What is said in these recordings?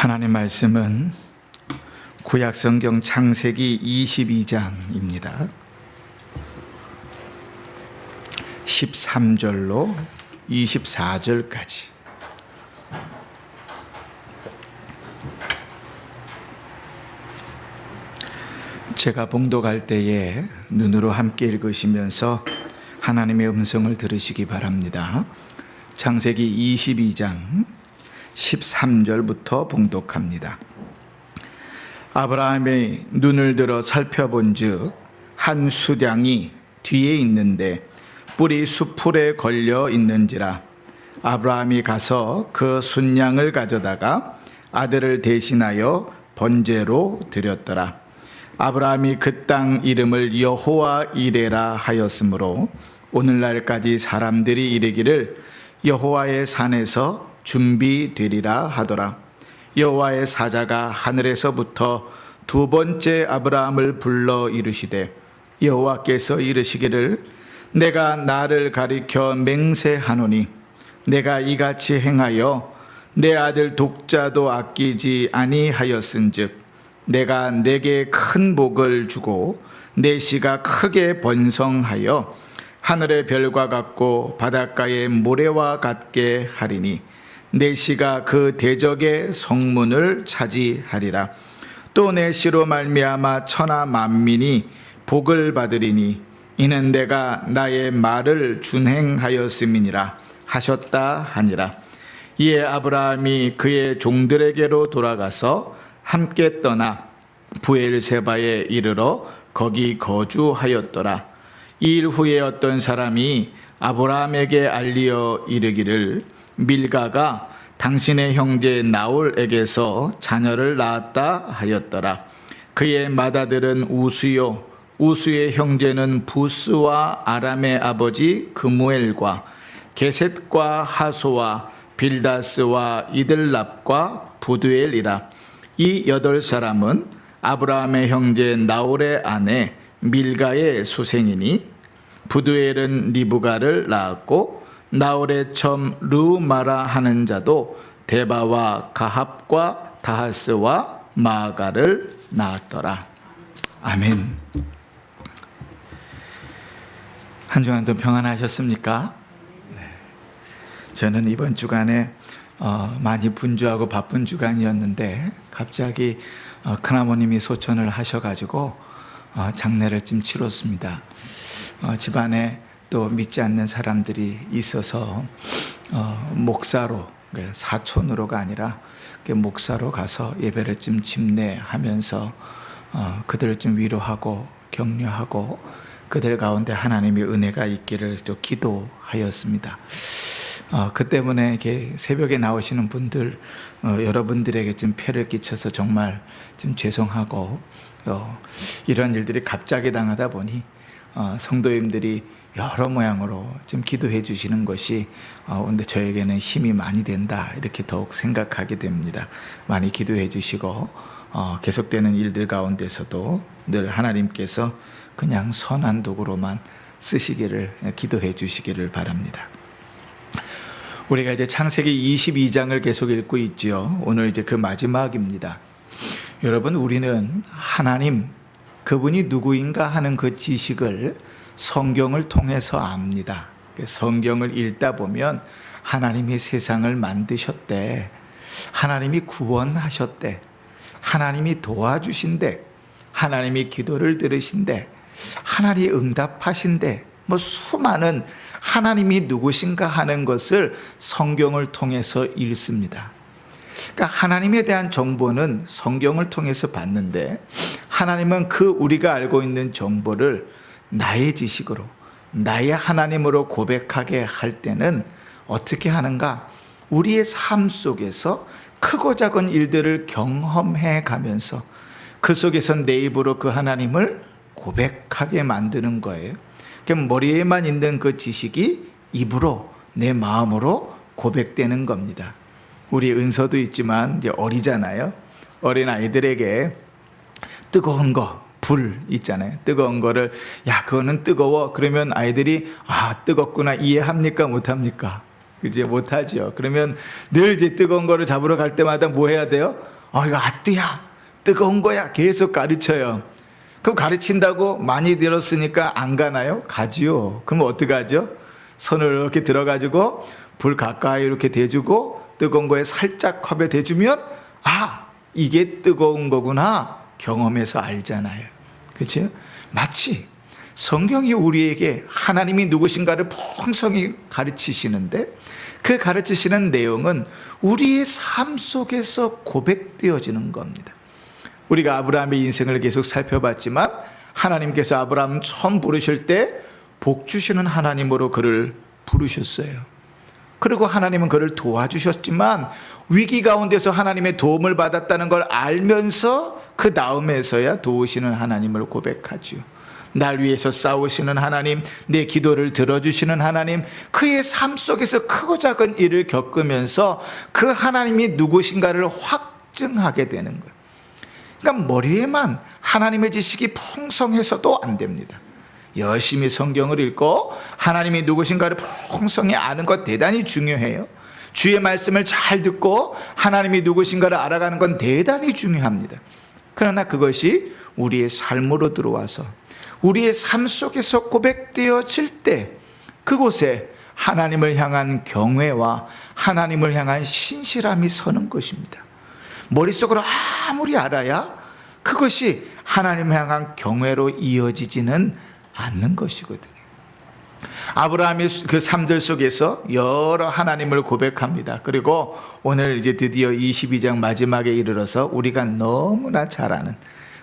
하나님 말씀은 구약성경 창세기 22장입니다. 13절로 24절까지. 제가 봉독할 때에 눈으로 함께 읽으시면서 하나님의 음성을 들으시기 바랍니다. 창세기 22장 13절부터 봉독합니다. 아브라함이 눈을 들어 살펴본즉 한 수량이 뒤에 있는데 뿔이 수풀에 걸려 있는지라. 아브라함이 가서 그 순양을 가져다가 아들을 대신하여 번제로 드렸더라. 아브라함이 그 땅 이름을 여호와 이레라 하였으므로 오늘날까지 사람들이 이르기를 여호와의 산에서 준비되리라 하더라. 여호와의 사자가 하늘에서부터 두 번째 아브라함을 불러 이르시되 여호와께서 이르시기를 내가 나를 가리켜 맹세하노니 내가 이같이 행하여 내 아들 독자도 아끼지 아니하였은즉 내가 내게 큰 복을 주고 내 씨가 크게 번성하여 하늘의 별과 같고 바닷가의 모래와 같게 하리니 내 씨가 그 대적의 성문을 차지하리라. 또 내 씨로 말미암아 천하 만민이 복을 받으리니 이는 내가 나의 말을 준행하였음이니라 하셨다 하니라. 이에 아브라함이 그의 종들에게로 돌아가서 함께 떠나 부엘세바에 이르러 거기 거주하였더라. 이 일 후에 어떤 사람이 아브라함에게 알리어 이르기를 밀가가 당신의 형제 나홀에게서 자녀를 낳았다 하였더라. 그의 맏아들은 우스요 우스의 형제는 부스와 아람의 아버지 그무엘과 게셋과 하소와 빌다스와 이들랍과 부두엘이라. 이 8사람은 아브라함의 형제 나홀의 아내 밀가의 소생이니 부두엘은 리브가를 낳았고 나홀의 첨 르마라 하는 자도 데바와 가합과 다하스와 마아가를 낳았더라. 아멘. 한 주간도 평안하셨습니까? 저는 이번 주간에 많이 분주하고 바쁜 주간이었는데 갑자기 큰아버님이 소천을 하셔가지고 장례를 좀 치렀습니다. 집안에 또 믿지 않는 사람들이 있어서 목사로, 사촌으로가 아니라 목사로 가서 예배를 좀 집례하면서 그들을 좀 위로하고 격려하고 그들 가운데 하나님의 은혜가 있기를 또 기도하였습니다. 그 때문에 이렇게 새벽에 나오시는 분들, 여러분들에게 좀 폐를 끼쳐서 정말 좀 죄송하고, 이런 일들이 갑자기 당하다 보니, 성도님들이 여러 모양으로 좀 기도해 주시는 것이, 근데 저에게는 힘이 많이 된다, 이렇게 더욱 생각하게 됩니다. 많이 기도해 주시고, 계속되는 일들 가운데서도 늘 하나님께서 그냥 선한 도구로만 쓰시기를, 기도해 주시기를 바랍니다. 우리가 이제 창세기 22장을 계속 읽고 있죠. 오늘 이제 그 마지막입니다. 여러분, 우리는 하나님, 그분이 누구인가 하는 그 지식을 성경을 통해서 압니다. 성경을 읽다 보면 하나님이 세상을 만드셨대, 하나님이 구원하셨대, 하나님이 도와주신대, 하나님이 기도를 들으신대, 하나님이 응답하신대, 수많은 하나님이 누구신가 하는 것을 성경을 통해서 읽습니다. 그러니까 하나님에 대한 정보는 성경을 통해서 받는데, 하나님은 그 우리가 알고 있는 정보를 나의 지식으로, 나의 하나님으로 고백하게 할 때는 어떻게 하는가? 우리의 삶 속에서 크고 작은 일들을 경험해 가면서 그 속에서 내 입으로 그 하나님을 고백하게 만드는 거예요. 머리에만 있는 그 지식이 입으로, 내 마음으로 고백되는 겁니다. 우리 은서도 있지만 이제 어리잖아요. 어린 아이들에게 뜨거운 거, 불 있잖아요. 뜨거운 거를, 야, 그거는 뜨거워. 그러면 아이들이, 아, 뜨겁구나, 이해합니까? 못합니까? 이제 못하죠. 그러면 늘 이제 뜨거운 거를 잡으러 갈 때마다 뭐 해야 돼요? 이거 아뜨야, 뜨거운 거야 계속 가르쳐요. 그럼 가르친다고 많이 들었으니까 안 가나요? 가지요. 그럼 어떡하죠? 손을 이렇게 들어가지고 불 가까이 이렇게 대주고 뜨거운 거에 살짝 컵에 대주면 이게 뜨거운 거구나 경험해서 알잖아요. 그렇죠? 마치 성경이 우리에게 하나님이 누구신가를 풍성히 가르치시는데 그 가르치시는 내용은 우리의 삶 속에서 고백되어지는 겁니다. 우리가 아브라함의 인생을 계속 살펴봤지만 하나님께서 아브라함 처음 부르실 때 복 주시는 하나님으로 그를 부르셨어요. 그리고 하나님은 그를 도와주셨지만 위기 가운데서 하나님의 도움을 받았다는 걸 알면서 그 다음에서야 도우시는 하나님을 고백하죠. 날 위해서 싸우시는 하나님, 내 기도를 들어주시는 하나님, 그의 삶 속에서 크고 작은 일을 겪으면서 그 하나님이 누구신가를 확증하게 되는 거예요. 그러니까 머리에만 하나님의 지식이 풍성해서도 안 됩니다. 열심히 성경을 읽고 하나님이 누구신가를 풍성히 아는 것 대단히 중요해요. 주의 말씀을 잘 듣고 하나님이 누구신가를 알아가는 건 대단히 중요합니다. 그러나 그것이 우리의 삶으로 들어와서 우리의 삶 속에서 고백되어질 때 그곳에 하나님을 향한 경외와 하나님을 향한 신실함이 서는 것입니다. 머릿속으로 아무리 알아야 그것이 하나님을 향한 경외로 이어지지는 않는 것이거든요. 아브라함이 그 삶들 속에서 여러 하나님을 고백합니다. 그리고 오늘 이제 드디어 22장 마지막에 이르러서 우리가 너무나 잘 아는,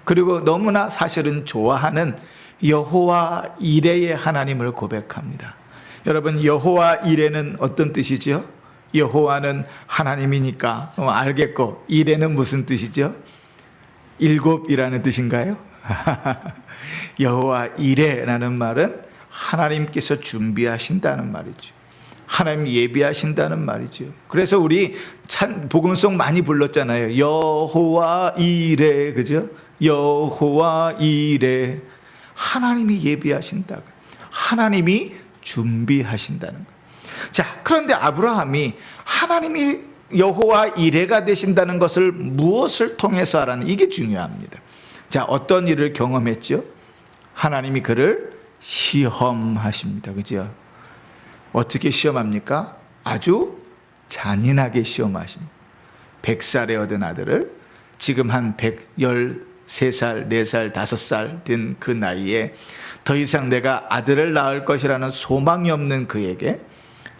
그리고 너무나 사실은 좋아하는 여호와 이레의 하나님을 고백합니다. 여러분, 여호와 이레는 어떤 뜻이죠? 여호와는 하나님이니까 알겠고, 이레는 무슨 뜻이죠? 일곱이라는 뜻인가요? 여호와 이레라는 말은 하나님께서 준비하신다는 말이죠. 하나님 예비하신다는 말이죠. 그래서 우리 복음송 많이 불렀잖아요. 여호와 이레, 그죠? 여호와 이레. 하나님이 예비하신다. 하나님이 준비하신다는 거예요. 자, 그런데 아브라함이 하나님이 여호와 이레가 되신다는 것을 무엇을 통해서 알았는, 이게 중요합니다. 자, 어떤 일을 경험했죠? 하나님이 그를 시험하십니다. 그죠? 어떻게 시험합니까? 아주 잔인하게 시험하십니다. 100살에 얻은 아들을 지금 한 113살, 4살, 5살 된 그 나이에 더 이상 내가 아들을 낳을 것이라는 소망이 없는 그에게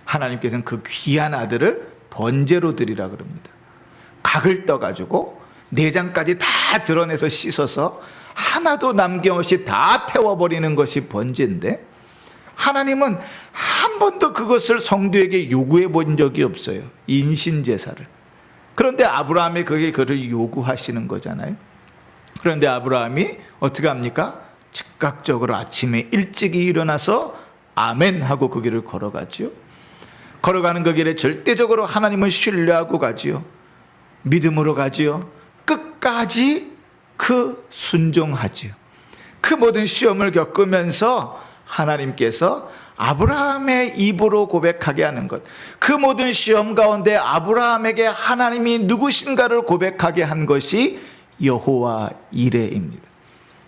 하나님께서는 그 귀한 아들을 번제로 드리라 그럽니다. 각을 떠가지고 내장까지 다 드러내서 씻어서 하나도 남김없이 다 태워버리는 것이 번제인데, 하나님은 한 번도 그것을 성도에게 요구해 본 적이 없어요. 인신제사를. 그런데 아브라함이 그를 요구하시는 거잖아요. 그런데 아브라함이 어떻게 합니까? 즉각적으로 아침에 일찍이 일어나서 아멘 하고 그 길을 걸어가죠. 걸어가는 그 길에 절대적으로 하나님을 신뢰하고 가지요. 믿음으로 가지요. 끝까지 순종하지요. 그 모든 시험을 겪으면서 하나님께서 아브라함의 입으로 고백하게 하는 것, 그 모든 시험 가운데 아브라함에게 하나님이 누구신가를 고백하게 한 것이 여호와 이레입니다.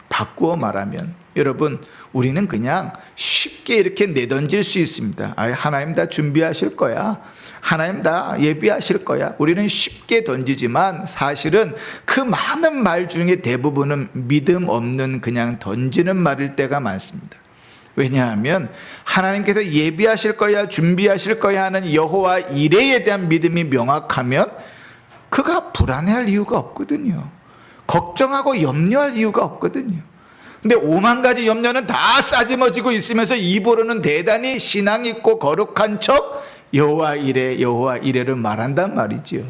바꾸어 말하면 여러분, 우리는 그냥 쉽게 이렇게 내던질 수 있습니다. 하나님 다 준비하실 거야, 하나님 다 예비하실 거야. 우리는 쉽게 던지지만 사실은 그 많은 말 중에 대부분은 믿음 없는 그냥 던지는 말일 때가 많습니다. 왜냐하면 하나님께서 예비하실 거야, 준비하실 거야 하는 여호와 이레에 대한 믿음이 명확하면 그가 불안해할 이유가 없거든요. 걱정하고 염려할 이유가 없거든요. 근데 5만 가지 염려는 다 싸지머지고 있으면서 입으로는 대단히 신앙 있고 거룩한 척 여호와 이레, 여호와 이레를 말한단 말이죠.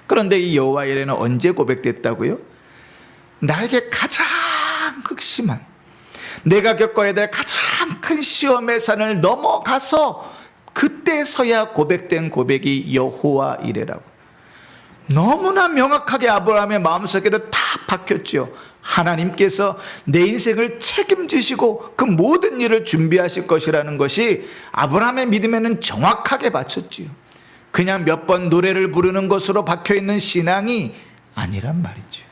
그런데 이 여호와 이레는 언제 고백됐다고요? 나에게 가장 극심한, 내가 겪어야 될 가장 큰 시험의 산을 넘어가서 그때서야 고백된 고백이 여호와 이레라고. 너무나 명확하게 아브라함의 마음속에로 다 박혔죠. 하나님께서 내 인생을 책임지시고 그 모든 일을 준비하실 것이라는 것이 아브라함의 믿음에는 정확하게 받쳤지요. 그냥 몇 번 노래를 부르는 것으로 박혀있는 신앙이 아니란 말이죠.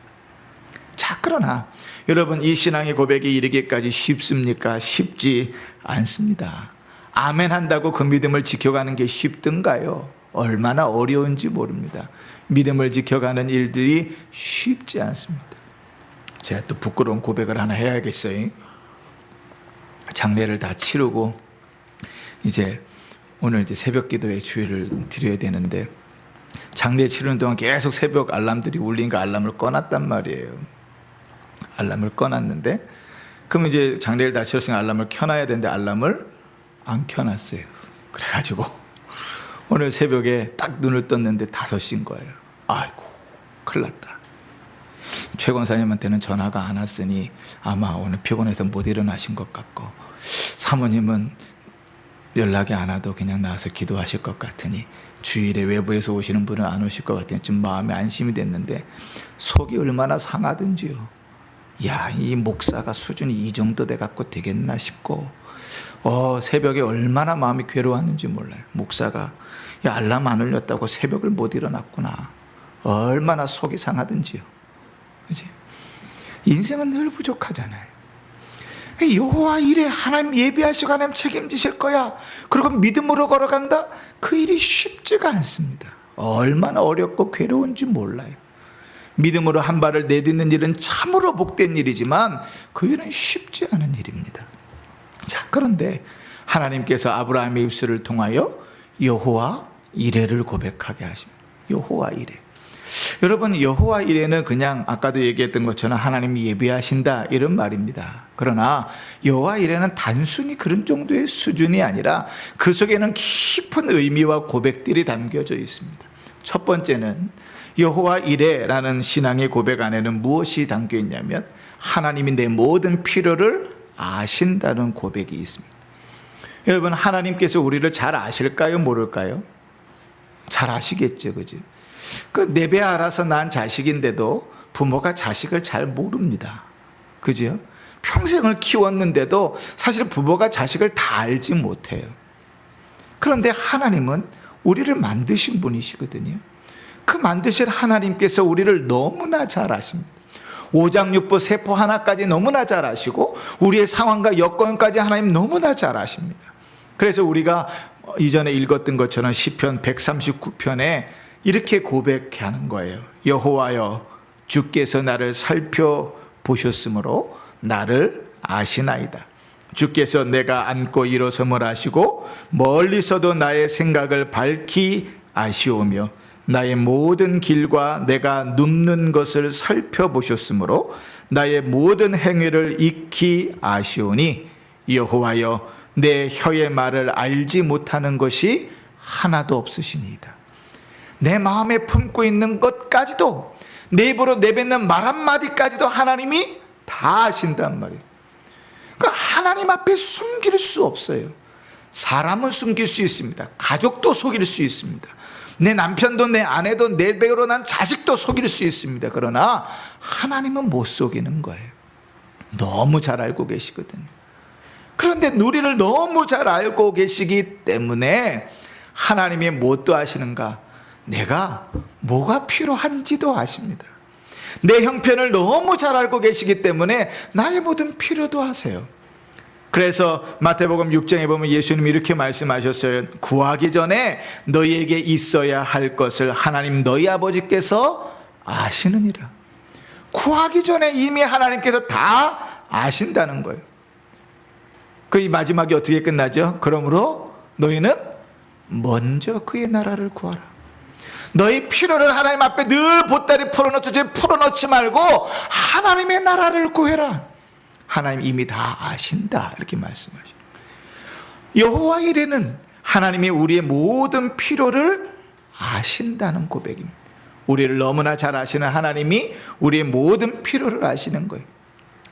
자, 그러나 여러분, 이 신앙의 고백이 이르기까지 쉽습니까? 쉽지 않습니다. 아멘 한다고 그 믿음을 지켜가는 게 쉽든가요? 얼마나 어려운지 모릅니다. 믿음을 지켜가는 일들이 쉽지 않습니다. 제가 또 부끄러운 고백을 하나 해야겠어요. 장례를 다 치르고 이제 오늘 이제 새벽 기도에 주의를 드려야 되는데, 장례 치르는 동안 계속 새벽 알람들이 울리니까 알람을 꺼놨단 말이에요. 알람을 꺼놨는데, 그럼 이제 장례를 다 치렀으니까 알람을 켜놔야 되는데 알람을 안 켜놨어요. 그래가지고 오늘 새벽에 딱 눈을 떴는데 5시인 거예요. 아이고, 큰일 났다. 최 권사님한테는 전화가 안 왔으니 아마 오늘 피곤해서 못 일어나신 것 같고, 사모님은 연락이 안 와도 그냥 나와서 기도하실 것 같으니, 주일에 외부에서 오시는 분은 안 오실 것 같으니 좀 마음에 안심이 됐는데, 속이 얼마나 상하든지요. 야, 이 목사가 수준이 이 정도 돼갖고 되겠나 싶고, 새벽에 얼마나 마음이 괴로웠는지 몰라요. 목사가 야, 알람 안 울렸다고 새벽을 못 일어났구나. 얼마나 속이 상하든지요. 그치? 인생은 늘 부족하잖아요. 여호와 일에 하나님 예비하시고 하나님 책임지실 거야. 그리고 믿음으로 걸어간다? 그 일이 쉽지가 않습니다. 얼마나 어렵고 괴로운지 몰라요. 믿음으로 한 발을 내딛는 일은 참으로 복된 일이지만 그 일은 쉽지 않은 일입니다. 자, 그런데 하나님께서 아브라함의 입술을 통하여 여호와 이레를 고백하게 하십니다. 여호와 이레. 여러분, 여호와 이레는 그냥 아까도 얘기했던 것처럼 하나님이 예비하신다 이런 말입니다. 그러나 여호와 이레는 단순히 그런 정도의 수준이 아니라 그 속에는 깊은 의미와 고백들이 담겨져 있습니다. 첫 번째는 여호와 이레라는 신앙의 고백 안에는 무엇이 담겨 있냐면, 하나님이 내 모든 필요를 아신다는 고백이 있습니다. 여러분, 하나님께서 우리를 잘 아실까요? 모를까요? 잘 아시겠죠, 그죠? 그 내 배 알아서 난 자식인데도 부모가 자식을 잘 모릅니다. 그죠? 평생을 키웠는데도 사실 부모가 자식을 다 알지 못해요. 그런데 하나님은 우리를 만드신 분이시거든요. 그 만드신 하나님께서 우리를 너무나 잘 아십니다. 오장육부 세포 하나까지 너무나 잘 아시고, 우리의 상황과 여건까지 하나님 너무나 잘 아십니다. 그래서 우리가 이전에 읽었던 것처럼 시편 139편에 이렇게 고백하는 거예요. 여호와여, 주께서 나를 살펴보셨으므로 나를 아시나이다. 주께서 내가 앉고 일어섬을 아시고 멀리서도 나의 생각을 밝히 아시오며 나의 모든 길과 내가 눕는 것을 살펴보셨으므로 나의 모든 행위를 익히 아시오니 여호와여, 내 혀의 말을 알지 못하는 것이 하나도 없으시니이다. 내 마음에 품고 있는 것까지도, 내 입으로 내뱉는 말 한마디까지도 하나님이 다 아신단 말이에요. 그러니까 하나님 앞에 숨길 수 없어요. 사람은 숨길 수 있습니다. 가족도 속일 수 있습니다. 내 남편도 내 아내도 내 배우로 난 자식도 속일 수 있습니다. 그러나 하나님은 못 속이는 거예요. 너무 잘 알고 계시거든요. 그런데 우리를 너무 잘 알고 계시기 때문에 하나님이 뭣도 아시는가? 내가 뭐가 필요한지도 아십니다. 내 형편을 너무 잘 알고 계시기 때문에 나의 모든 필요도 아세요. 그래서 마태복음 6장에 보면 예수님이 이렇게 말씀하셨어요. 구하기 전에 너희에게 있어야 할 것을 하나님 너희 아버지께서 아시느니라. 구하기 전에 이미 하나님께서 다 아신다는 거예요. 그 마지막이 어떻게 끝나죠? 그러므로 너희는 먼저 그의 나라를 구하라. 너희 필요를 하나님 앞에 늘 보따리 풀어놓지 말고 하나님의 나라를 구해라. 하나님 이미 다 아신다, 이렇게 말씀하십니다. 여호와 이레는 하나님이 우리의 모든 필요를 아신다는 고백입니다. 우리를 너무나 잘 아시는 하나님이 우리의 모든 필요를 아시는 거예요.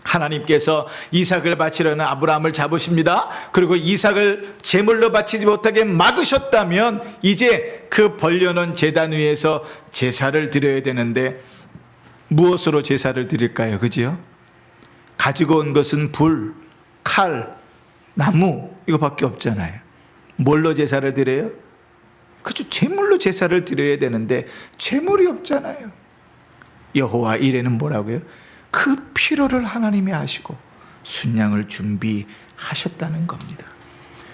하나님께서 이삭을 바치려는 아브라함을 잡으십니다. 그리고 이삭을 제물로 바치지 못하게 막으셨다면 이제 그 벌려놓은 제단 위에서 제사를 드려야 되는데 무엇으로 제사를 드릴까요? 그죠? 가지고 온 것은 불, 칼, 나무 이거밖에 없잖아요. 뭘로 제사를 드려요? 그렇죠. 제물로 제사를 드려야 되는데 제물이 없잖아요. 여호와 이레는 뭐라고요? 그 필요를 하나님이 아시고 순양을 준비하셨다는 겁니다.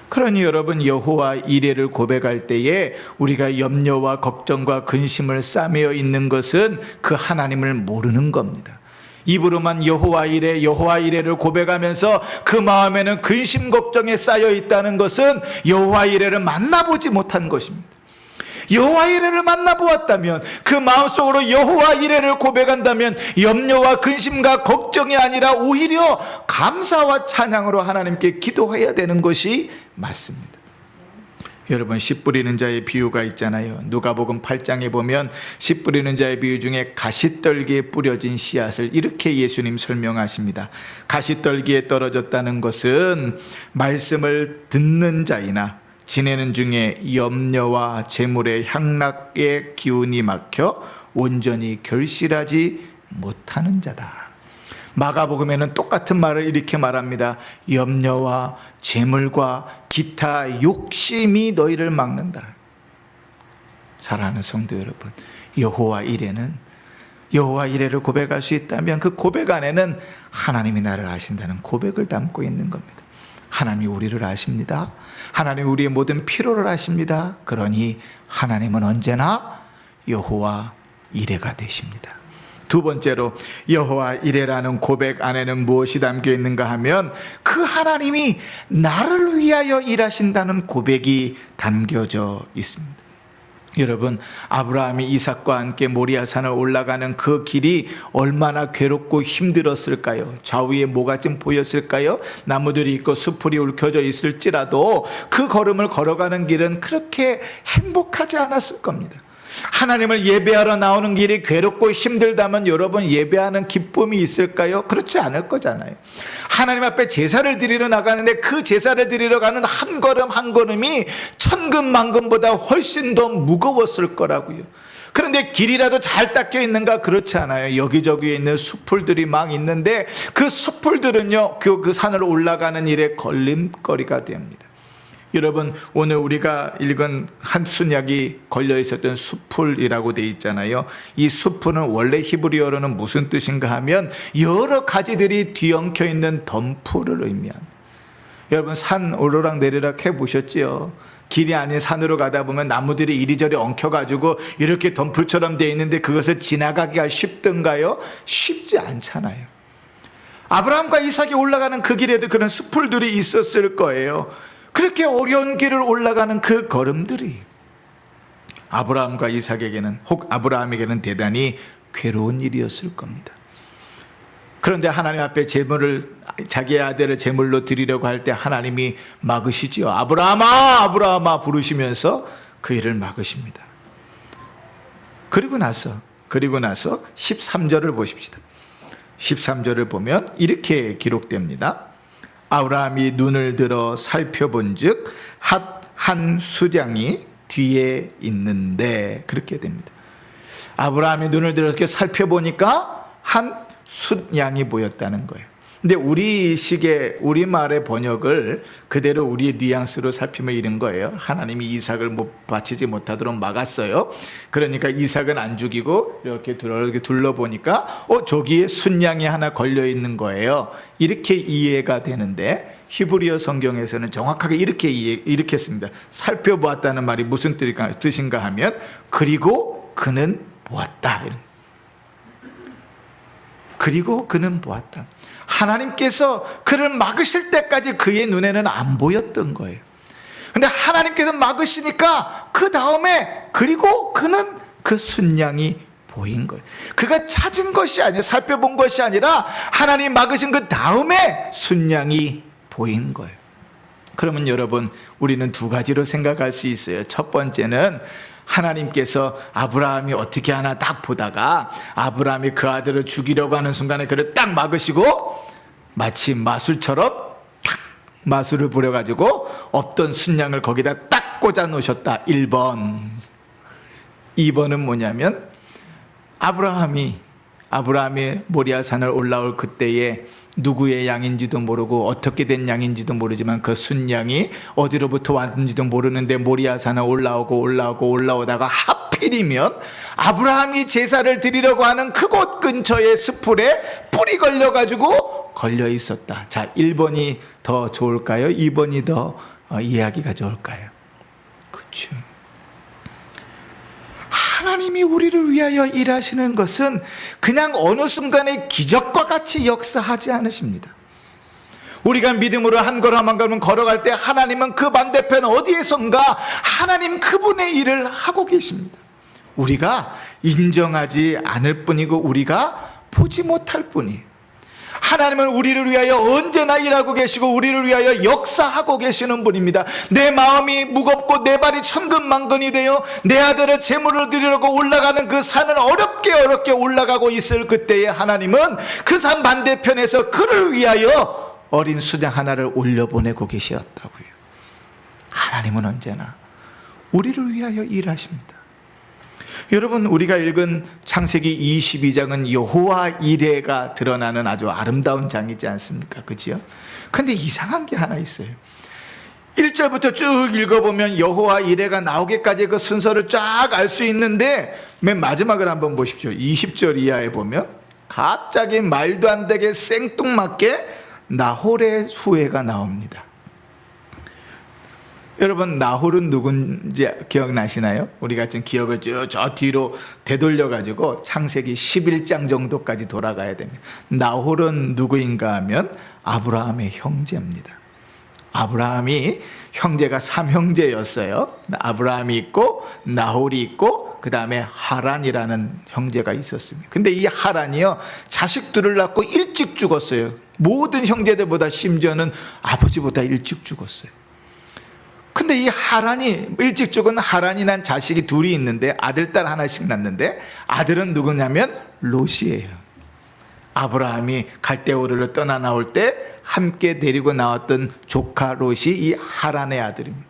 그러니 여러분, 여호와 이레를 고백할 때에 우리가 염려와 걱정과 근심을 싸매어 있는 것은 그 하나님을 모르는 겁니다. 입으로만 여호와 이레를 고백하면서 그 마음에는 근심 걱정에 쌓여 있다는 것은 여호와 이레를 만나보지 못한 것입니다. 여호와 이레를 만나보았다면, 그 마음속으로 여호와 이레를 고백한다면 염려와 근심과 걱정이 아니라 오히려 감사와 찬양으로 하나님께 기도해야 되는 것이 맞습니다. 여러분, 씨 뿌리는 자의 비유가 있잖아요. 누가복음 8장에 보면 씨 뿌리는 자의 비유 중에 가시떨기에 뿌려진 씨앗을 이렇게 예수님 설명하십니다. 가시떨기에 떨어졌다는 것은 말씀을 듣는 자이나 지내는 중에 염려와 재물의 향락의 기운이 막혀 온전히 결실하지 못하는 자다. 마가복음에는 똑같은 말을 이렇게 말합니다. 염려와 재물과 기타 욕심이 너희를 막는다. 사랑하는 성도 여러분, 여호와 이레를 고백할 수 있다면 그 고백 안에는 하나님이 나를 아신다는 고백을 담고 있는 겁니다. 하나님이 우리를 아십니다. 하나님이 우리의 모든 필요를 아십니다. 그러니 하나님은 언제나 여호와 이레가 되십니다. 두 번째로, 여호와 이레라는 고백 안에는 무엇이 담겨 있는가 하면 그 하나님이 나를 위하여 일하신다는 고백이 담겨져 있습니다. 여러분, 아브라함이 이삭과 함께 모리아산을 올라가는 그 길이 얼마나 괴롭고 힘들었을까요? 좌우에 뭐가 좀 보였을까요? 나무들이 있고 수풀이 얽혀져 있을지라도 그 걸음을 걸어가는 길은 그렇게 행복하지 않았을 겁니다. 하나님을 예배하러 나오는 길이 괴롭고 힘들다면 여러분, 예배하는 기쁨이 있을까요? 그렇지 않을 거잖아요. 하나님 앞에 제사를 드리러 나가는데 그 제사를 드리러 가는 한 걸음 한 걸음이 천금만금보다 훨씬 더 무거웠을 거라고요. 그런데 길이라도 잘 닦여 있는가? 그렇지 않아요. 여기저기에 있는 수풀들이 막 있는데 그 수풀들은요, 그 산을 올라가는 일에 걸림거리가 됩니다. 여러분, 오늘 우리가 읽은 한 순약이 걸려 있었던 수풀이라고 되어 있잖아요. 이 수풀은 원래 히브리어로는 무슨 뜻인가 하면 여러 가지들이 뒤엉켜 있는 덤프를 의미합니다. 여러분, 산 오르락 내리락 해보셨죠? 길이 아닌 산으로 가다 보면 나무들이 이리저리 엉켜가지고 이렇게 덤풀처럼 되어 있는데 그것을 지나가기가 쉽던가요? 쉽지 않잖아요. 아브라함과 이삭이 올라가는 그 길에도 그런 수풀들이 있었을 거예요. 그렇게 어려운 길을 올라가는 그 걸음들이 아브라함과 이삭에게는, 혹 아브라함에게는 대단히 괴로운 일이었을 겁니다. 그런데 하나님 앞에 자기의 아들을 제물로 드리려고 할 때 하나님이 막으시지요. 아브라함아, 아브라함아 부르시면서 그 일을 막으십니다. 그리고 나서 13절을 보십시다. 13절을 보면 이렇게 기록됩니다. 아브라함이 눈을 들어 살펴본 즉 한 수량이 뒤에 있는데, 그렇게 됩니다. 아브라함이 눈을 들어 이렇게 살펴보니까 한 숫양이 보였다는 거예요. 근데 우리말의 번역을 그대로 우리의 뉘앙스로 살피면 이런 거예요. 하나님이 이삭을 바치지 못하도록 막았어요. 그러니까 이삭은 안 죽이고 이렇게 둘러보니까 저기에 순양이 하나 걸려 있는 거예요. 이렇게 이해가 되는데 히브리어 성경에서는 정확하게 이렇게 씁니다. 살펴보았다는 말이 무슨 뜻인가 하면 그리고 그는 보았다. 그리고 그는 보았다. 하나님께서 그를 막으실 때까지 그의 눈에는 안 보였던 거예요. 근데 하나님께서 막으시니까 그 다음에 그리고 그는 그 순양이 보인 거예요. 그가 찾은 것이 아니라, 살펴본 것이 아니라 하나님 막으신 그 다음에 순양이 보인 거예요. 그러면 여러분, 우리는 두 가지로 생각할 수 있어요. 첫 번째는 하나님께서 아브라함이 어떻게 하나 딱 보다가 아브라함이 그 아들을 죽이려고 하는 순간에 그를 딱 막으시고 마치 마술처럼 탁 마술을 부려가지고 없던 순양을 거기다 딱 꽂아 놓으셨다. 1번. 2번은 뭐냐면 아브라함이 아브라함이 모리아산을 올라올 그때에 누구의 양인지도 모르고 어떻게 된 양인지도 모르지만 그 순양이 어디로부터 왔는지도 모르는데 모리아산을 올라오다가 하필이면 아브라함이 제사를 드리려고 하는 그곳 근처의 숯불에 뿔이 걸려가지고 걸려 있었다. 자, 1번이 더 좋을까요? 2번이 더 이해하기가 좋을까요? 그렇죠. 하나님이 우리를 위하여 일하시는 것은 그냥 어느 순간에 기적과 같이 역사하지 않으십니다. 우리가 믿음으로 한 걸음 한 걸음 걸어갈 때 하나님은 그 반대편 어디에선가 하나님 그분의 일을 하고 계십니다. 우리가 인정하지 않을 뿐이고 우리가 보지 못할 뿐이에요. 하나님은 우리를 위하여 언제나 일하고 계시고 우리를 위하여 역사하고 계시는 분입니다. 내 마음이 무겁고 내 발이 천근만근이 되어 내 아들을 제물을 드리려고 올라가는 그 산을 어렵게 올라가고 있을 그때에 하나님은 그 산 반대편에서 그를 위하여 어린 수장 하나를 올려보내고 계셨다고요. 하나님은 언제나 우리를 위하여 일하십니다. 여러분, 우리가 읽은 창세기 22장은 여호와 이레가 드러나는 아주 아름다운 장이지 않습니까? 그렇죠? 근데 이상한 게 하나 있어요. 1절부터 쭉 읽어보면 여호와 이레가 나오기까지 그 순서를 쫙 알 수 있는데 맨 마지막을 한번 보십시오. 20절 이하에 보면 갑자기 말도 안 되게 생뚱맞게 나홀의 후예가 나옵니다. 여러분, 나홀은 누군지 기억나시나요? 우리가 지금 기억을 저 뒤로 되돌려가지고 창세기 11장 정도까지 돌아가야 됩니다. 나홀은 누구인가 하면 아브라함의 형제입니다. 아브라함이 형제가 3형제였어요. 아브라함이 있고 나홀이 있고 그 다음에 하란이라는 형제가 있었습니다. 근데 이 하란이요, 자식들을 낳고 일찍 죽었어요. 모든 형제들보다 심지어는 아버지보다 일찍 죽었어요. 근데 이 하란이, 일찍 죽은 하란이 난 자식이 둘이 있는데 아들, 딸 하나씩 낳는데 아들은 누구냐면 롯이에요. 아브라함이 갈대우르를 떠나 나올 때 함께 데리고 나왔던 조카 롯이 이 하란의 아들입니다.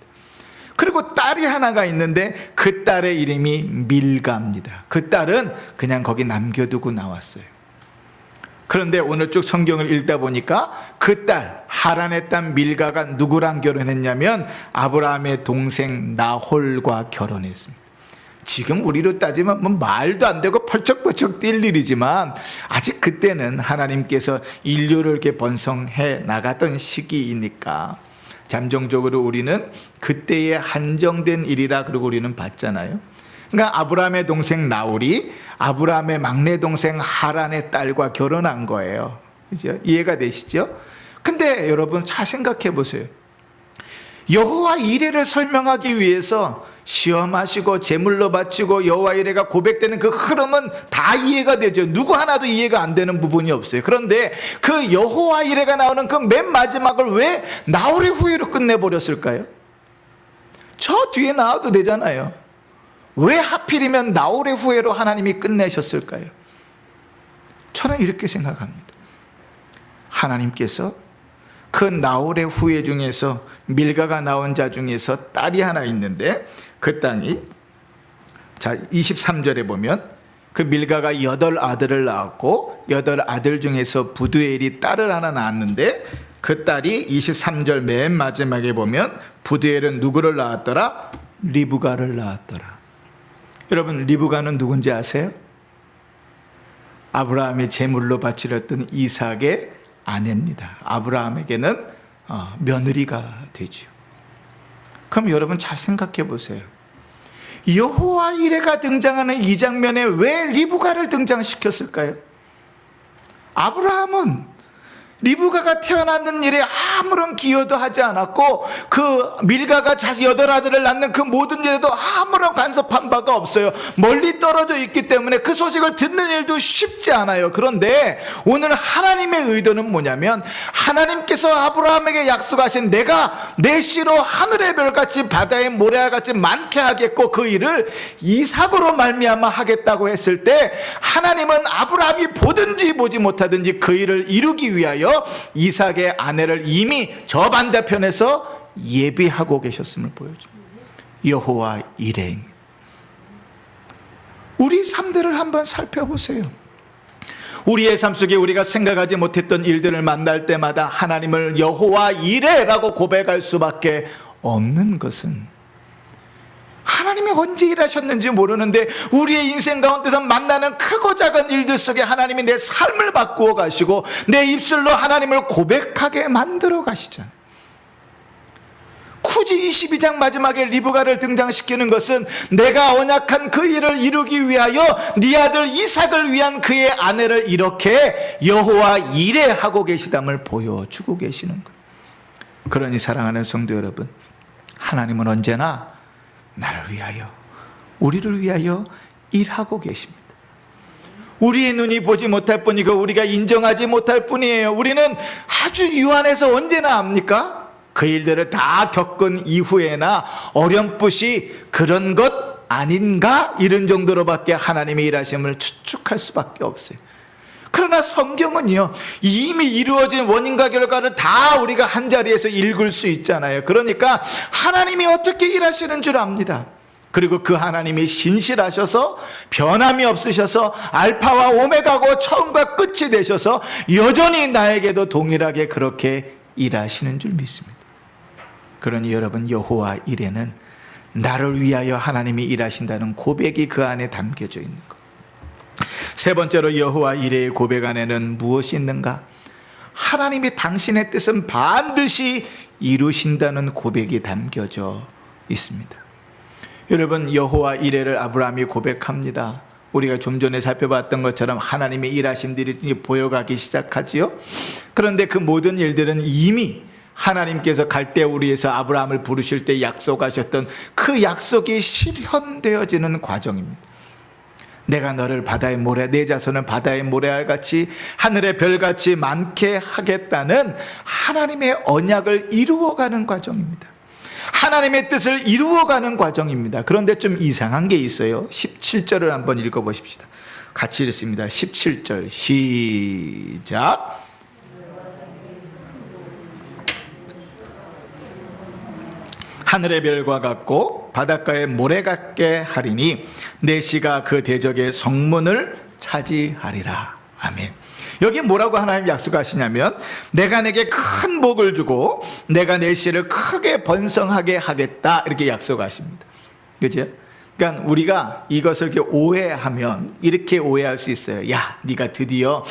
그리고 딸이 하나가 있는데 그 딸의 이름이 밀가입니다. 그 딸은 그냥 거기 남겨두고 나왔어요. 그런데 오늘 쭉 성경을 읽다 보니까 그 딸, 하란의 딸 밀가가 누구랑 결혼했냐면 아브라함의 동생 나홀과 결혼했습니다. 지금 우리로 따지면 뭐 말도 안 되고 펄쩍펄쩍 뛸 일이지만 아직 그때는 하나님께서 인류를 이렇게 번성해 나가던 시기이니까 잠정적으로 우리는 그때의 한정된 일이라 그러고 우리는 봤잖아요. 그러니까 아브라함의 동생 나홀이 아브라함의 막내 동생 하란의 딸과 결혼한 거예요. 그죠? 이해가 되시죠? 근데 여러분 잘 생각해 보세요. 여호와 이레를 설명하기 위해서 시험하시고 제물로 바치고 여호와 이레가 고백되는 그 흐름은 다 이해가 되죠. 누구 하나도 이해가 안 되는 부분이 없어요. 그런데 그 여호와 이레가 나오는 그 맨 마지막을 왜 나홀의 후예로 끝내버렸을까요? 저 뒤에 나와도 되잖아요. 왜 하필이면 나홀의 후예로 하나님이 끝내셨을까요? 저는 이렇게 생각합니다. 하나님께서 그 나홀의 후예 중에서 밀가가 낳은 자 중에서 딸이 하나 있는데 그 땅이, 자 23절에 보면 그 밀가가 8아들을 낳았고 8아들 중에서 부두엘이 딸을 하나 낳았는데 그 딸이 23절 맨 마지막에 보면 부두엘은 누구를 낳았더라? 리브가를 낳았더라. 여러분, 리브가는 누군지 아세요? 아브라함이 제물로 바치렸던 이삭의 아내입니다. 아브라함에게는 며느리가 되죠. 그럼 여러분 잘 생각해 보세요. 여호와 이레가 등장하는 이 장면에 왜 리브가를 등장시켰을까요? 아브라함은 리브가가 태어나는 일에 아무런 기여도 하지 않았고 그 밀가가 자식 8아들을 낳는 그 모든 일에도 아무런 간섭한 바가 없어요. 멀리 떨어져 있기 때문에 그 소식을 듣는 일도 쉽지 않아요. 그런데 오늘 하나님의 의도는 뭐냐면 하나님께서 아브라함에게 약속하신 내가 내 씨로 하늘의 별같이 바다의 모래알같이 많게 하겠고 그 일을 이삭으로 말미암아 하겠다고 했을 때 하나님은 아브라함이 보든지 보지 못하든지 그 일을 이루기 위하여 이삭의 아내를 이미 저 반대편에서 예비하고 계셨음을 보여줍니다. 여호와 이레. 우리 삶들을 한번 살펴보세요. 우리의 삶 속에 우리가 생각하지 못했던 일들을 만날 때마다 하나님을 여호와 이레라고 고백할 수밖에 없는 것은, 하나님이 언제 일하셨는지 모르는데 우리의 인생 가운데서 만나는 크고 작은 일들 속에 하나님이 내 삶을 바꾸어 가시고 내 입술로 하나님을 고백하게 만들어 가시잖아요. 굳이 22장 마지막에 리브가를 등장시키는 것은 내가 언약한 그 일을 이루기 위하여 네 아들 이삭을 위한 그의 아내를 이렇게 여호와 이레하고 계시담을 보여주고 계시는 거예요. 그러니 사랑하는 성도 여러분, 하나님은 언제나 나를 위하여, 우리를 위하여 일하고 계십니다. 우리의 눈이 보지 못할 뿐이고 우리가 인정하지 못할 뿐이에요. 우리는 아주 유한해서 언제나 압니까? 그 일들을 다 겪은 이후에나 어렴풋이 그런 것 아닌가 이런 정도로밖에 하나님의 일하심을 추측할 수밖에 없어요. 그러나 성경은요, 이미 이루어진 원인과 결과를 다 우리가 한자리에서 읽을 수 있잖아요. 그러니까 하나님이 어떻게 일하시는 줄 압니다. 그리고 그 하나님이 신실하셔서 변함이 없으셔서 알파와 오메가고 처음과 끝이 되셔서 여전히 나에게도 동일하게 그렇게 일하시는 줄 믿습니다. 그러니 여러분, 여호와 이레는 나를 위하여 하나님이 일하신다는 고백이 그 안에 담겨져 있는 것. 세 번째로 여호와 이레의 고백 안에는 무엇이 있는가? 하나님이 당신의 뜻은 반드시 이루신다는 고백이 담겨져 있습니다. 여러분, 여호와 이레를 아브라함이 고백합니다. 우리가 좀 전에 살펴봤던 것처럼 하나님의 일하심들이 보여가기 시작하지요. 그런데 그 모든 일들은 이미 하나님께서 갈대우리에서 아브라함을 부르실 때 약속하셨던 그 약속이 실현되어지는 과정입니다. 내가 너를 바다의 모래, 내 자손은 바다의 모래알같이 하늘의 별같이 많게 하겠다는 하나님의 언약을 이루어가는 과정입니다. 하나님의 뜻을 이루어가는 과정입니다. 그런데 좀 이상한 게 있어요. 17절을 한번 읽어보십시다. 같이 읽습니다. 17절 시작. 하늘의 별과 같고 바닷가의 모래 같게 하리니 내 씨가 그 대적의 성문을 차지하리라. 아멘. 여기 뭐라고 하나님 약속하시냐면, 내가 내게 큰 복을 주고 내가 내 씨를 크게 번성하게 하겠다, 이렇게 약속하십니다. 그죠? 그러니까 우리가 이것을 이렇게 오해하면 이렇게 오해할 수 있어요. 야, 네가 드디어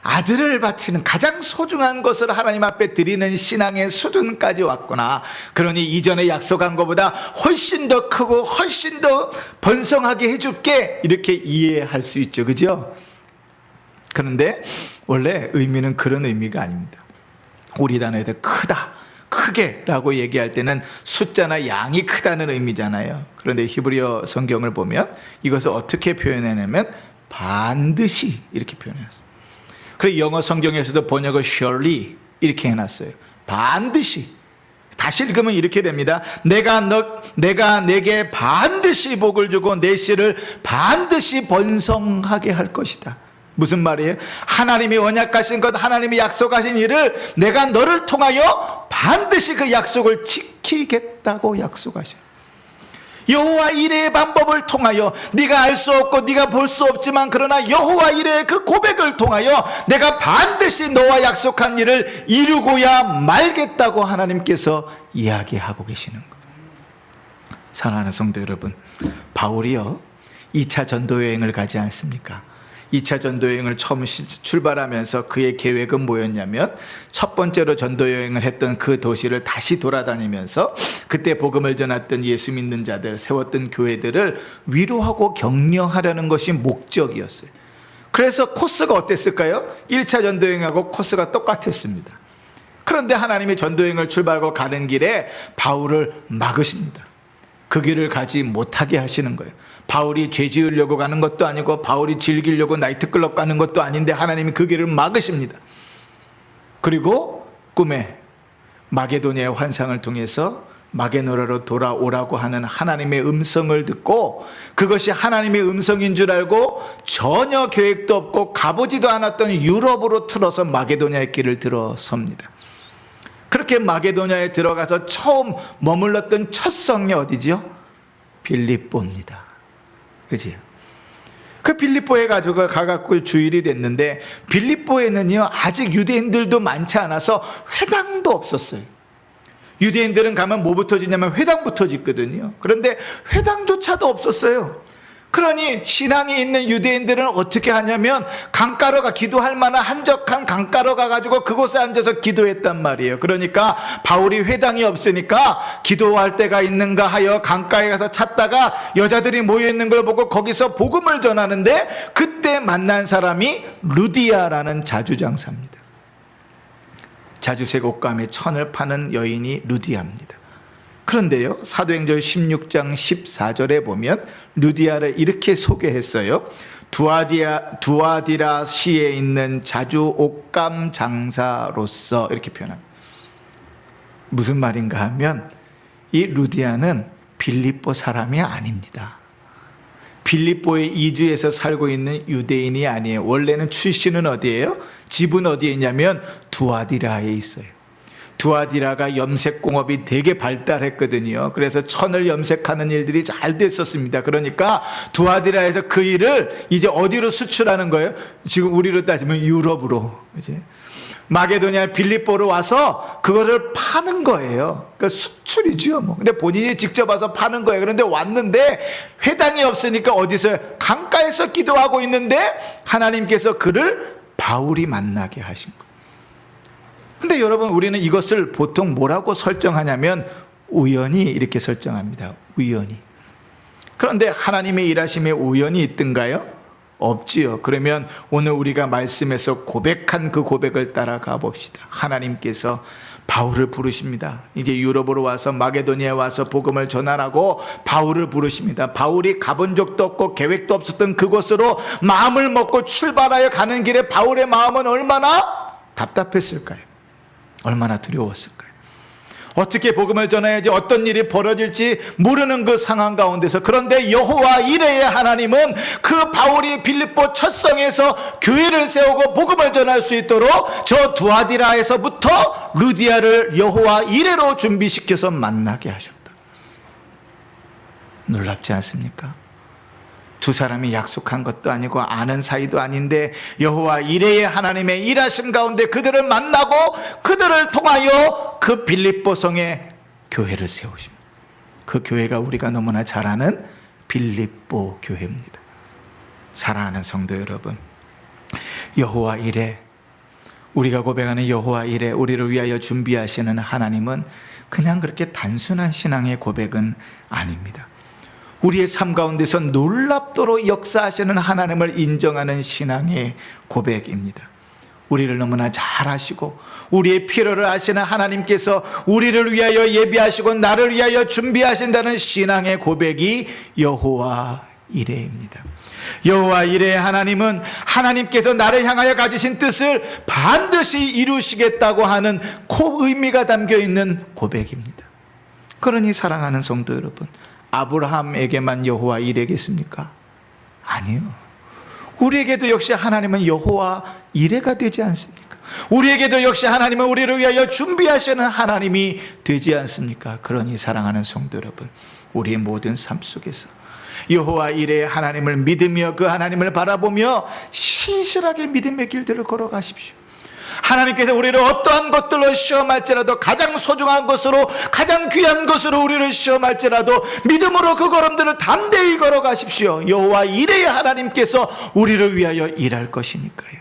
아들을 바치는 가장 소중한 것을 하나님 앞에 드리는 신앙의 수준까지 왔구나. 그러니 이전에 약속한 것보다 훨씬 더 크고 훨씬 더 번성하게 해줄게, 이렇게 이해할 수 있죠. 그죠? 그런데 원래 의미는 그런 의미가 아닙니다. 우리 단어에서 크다, 크게 라고 얘기할 때는 숫자나 양이 크다는 의미잖아요. 그런데 히브리어 성경을 보면 이것을 어떻게 표현하냐면 반드시 이렇게 표현했습니다. 그래서 영어 성경에서도 번역을 surely 이렇게 해놨어요. 반드시. 다시 읽으면 이렇게 됩니다. 내가 내게 반드시 복을 주고 내 씨를 반드시 번성하게 할 것이다. 무슨 말이에요? 하나님이 언약하신 것, 하나님이 약속하신 일을 내가 너를 통하여 반드시 그 약속을 지키겠다고 약속하셔요. 여호와 이레의 방법을 통하여, 네가 알 수 없고 네가 볼 수 없지만 그러나 여호와 이레의 그 고백을 통하여 내가 반드시 너와 약속한 일을 이루고야 말겠다고 하나님께서 이야기하고 계시는 거예요. 사랑하는 성도 여러분, 바울이요 2차 전도여행을 가지 않습니까? 2차 전도여행을 처음 출발하면서 그의 계획은 뭐였냐면, 첫 번째로 전도여행을 했던 그 도시를 다시 돌아다니면서 그때 복음을 전했던 예수 믿는 자들, 세웠던 교회들을 위로하고 격려하려는 것이 목적이었어요. 그래서 코스가 어땠을까요? 1차 전도여행하고 코스가 똑같았습니다. 그런데 하나님이 전도여행을 출발하고 가는 길에 바울을 막으십니다. 그 길을 가지 못하게 하시는 거예요. 바울이 죄 지으려고 가는 것도 아니고 바울이 즐기려고 나이트클럽 가는 것도 아닌데 하나님이 그 길을 막으십니다. 그리고 꿈에 마게도니아의 환상을 통해서 마게노라로 돌아오라고 하는 하나님의 음성을 듣고, 그것이 하나님의 음성인 줄 알고 전혀 계획도 없고 가보지도 않았던 유럽으로 틀어서 마게도니아의 길을 들어섭니다. 그렇게 마게도니아에 들어가서 처음 머물렀던 첫 성이 어디죠? 빌립보입니다. 그지? 그 빌립보에 가갖고 주일이 됐는데, 빌립보에는요 아직 유대인들도 많지 않아서 회당도 없었어요. 유대인들은 가면 뭐부터 짓냐면 회당부터 짓거든요. 그런데 회당조차도 없었어요. 그러니 신앙이 있는 유대인들은 어떻게 하냐면 강가로 기도할 만한 한적한 강가로 가가지고 그곳에 앉아서 기도했단 말이에요. 그러니까 바울이 회당이 없으니까 기도할 데가 있는가 하여 강가에 가서 찾다가 여자들이 모여있는 걸 보고 거기서 복음을 전하는데, 그때 만난 사람이 루디아라는 자주장사입니다. 자주색 옷감에 천을 파는 여인이 루디아입니다. 그런데요, 사도행전 16장 14절에 보면 루디아를 이렇게 소개했어요. 두아디라 시에 있는 자주 옷감 장사로서, 이렇게 표현합니다. 무슨 말인가 하면 이 루디아는 빌립보 사람이 아닙니다. 빌립보에 이주해서 살고 있는 유대인이 아니에요. 원래는 출신은 어디예요? 집은 어디에 있냐면 두아디라에 있어요. 두아디라가 염색공업이 되게 발달했거든요. 그래서 천을 염색하는 일들이 잘 됐었습니다. 그러니까 두아디라에서 그 일을 이제 어디로 수출하는 거예요? 지금 우리로 따지면 유럽으로, 이제 마게도니아 빌립보로 와서 그거를 파는 거예요. 그러니까 수출이죠. 근데 본인이 직접 와서 파는 거예요. 그런데 왔는데 회당이 없으니까 어디서, 강가에서 기도하고 있는데 하나님께서 그를 바울이 만나게 하신 거예요. 근데 여러분, 우리는 이것을 보통 뭐라고 설정하냐면 우연히 이렇게 설정합니다. 우연히. 그런데 하나님의 일하심에 우연이 있던가요? 없지요. 그러면 오늘 우리가 말씀에서 고백한 그 고백을 따라가 봅시다. 하나님께서 바울을 부르십니다. 이제 유럽으로 와서 마게도니아에 와서 복음을 전하라고 바울을 부르십니다. 바울이 가본 적도 없고 계획도 없었던 그곳으로 마음을 먹고 출발하여 가는 길에 바울의 마음은 얼마나 답답했을까요? 얼마나 두려웠을까요? 어떻게 복음을 전해야지, 어떤 일이 벌어질지 모르는 그 상황 가운데서, 그런데 여호와 이레의 하나님은 그 바울이 빌립보 첫 성에서 교회를 세우고 복음을 전할 수 있도록 저 두아디라에서부터 루디아를 여호와 이레로 준비시켜서 만나게 하셨다. 놀랍지 않습니까? 두 사람이 약속한 것도 아니고 아는 사이도 아닌데 여호와 이레의 하나님의 일하심 가운데 그들을 만나고 그들을 통하여 그 빌립보 성에 교회를 세우십니다. 그 교회가 우리가 너무나 잘 아는 빌립보 교회입니다. 사랑하는 성도 여러분, 여호와 이레, 우리가 고백하는 여호와 이레, 우리를 위하여 준비하시는 하나님은 그냥 그렇게 단순한 신앙의 고백은 아닙니다. 우리의 삶 가운데서 놀랍도록 역사하시는 하나님을 인정하는 신앙의 고백입니다. 우리를 너무나 잘 아시고 우리의 필요를 아시는 하나님께서 우리를 위하여 예비하시고 나를 위하여 준비하신다는 신앙의 고백이 여호와 이레입니다. 여호와 이레의 하나님은 하나님께서 나를 향하여 가지신 뜻을 반드시 이루시겠다고 하는 그 의미가 담겨 있는 고백입니다. 그러니 사랑하는 성도 여러분, 아브라함에게만 여호와 이레겠습니까? 아니요. 우리에게도 역시 하나님은 여호와 이레가 되지 않습니까? 우리에게도 역시 하나님은 우리를 위하여 준비하시는 하나님이 되지 않습니까? 그러니 사랑하는 성도 여러분, 우리의 모든 삶 속에서 여호와 이레의 하나님을 믿으며 그 하나님을 바라보며 신실하게 믿음의 길들을 걸어가십시오. 하나님께서 우리를 어떠한 것들로 시험할지라도 가장 소중한 것으로, 가장 귀한 것으로 우리를 시험할지라도 믿음으로 그 걸음들을 담대히 걸어가십시오. 여호와 이레의 하나님께서 우리를 위하여 일할 것이니까요.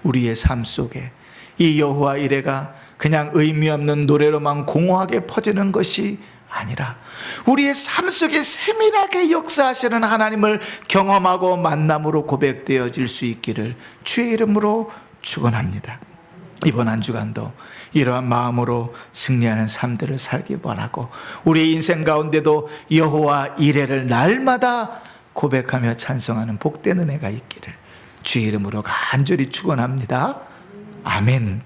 우리의 삶 속에 이 여호와 이레가 그냥 의미 없는 노래로만 공허하게 퍼지는 것이 아니라 우리의 삶 속에 세밀하게 역사하시는 하나님을 경험하고 만남으로 고백되어질 수 있기를 주의 이름으로 축원합니다. 이번 한 주간도 이러한 마음으로 승리하는 삶들을 살기 원하고 우리 인생 가운데도 여호와 이레를 날마다 고백하며 찬송하는 복된 은혜가 있기를 주의 이름으로 간절히 축원합니다. 아멘.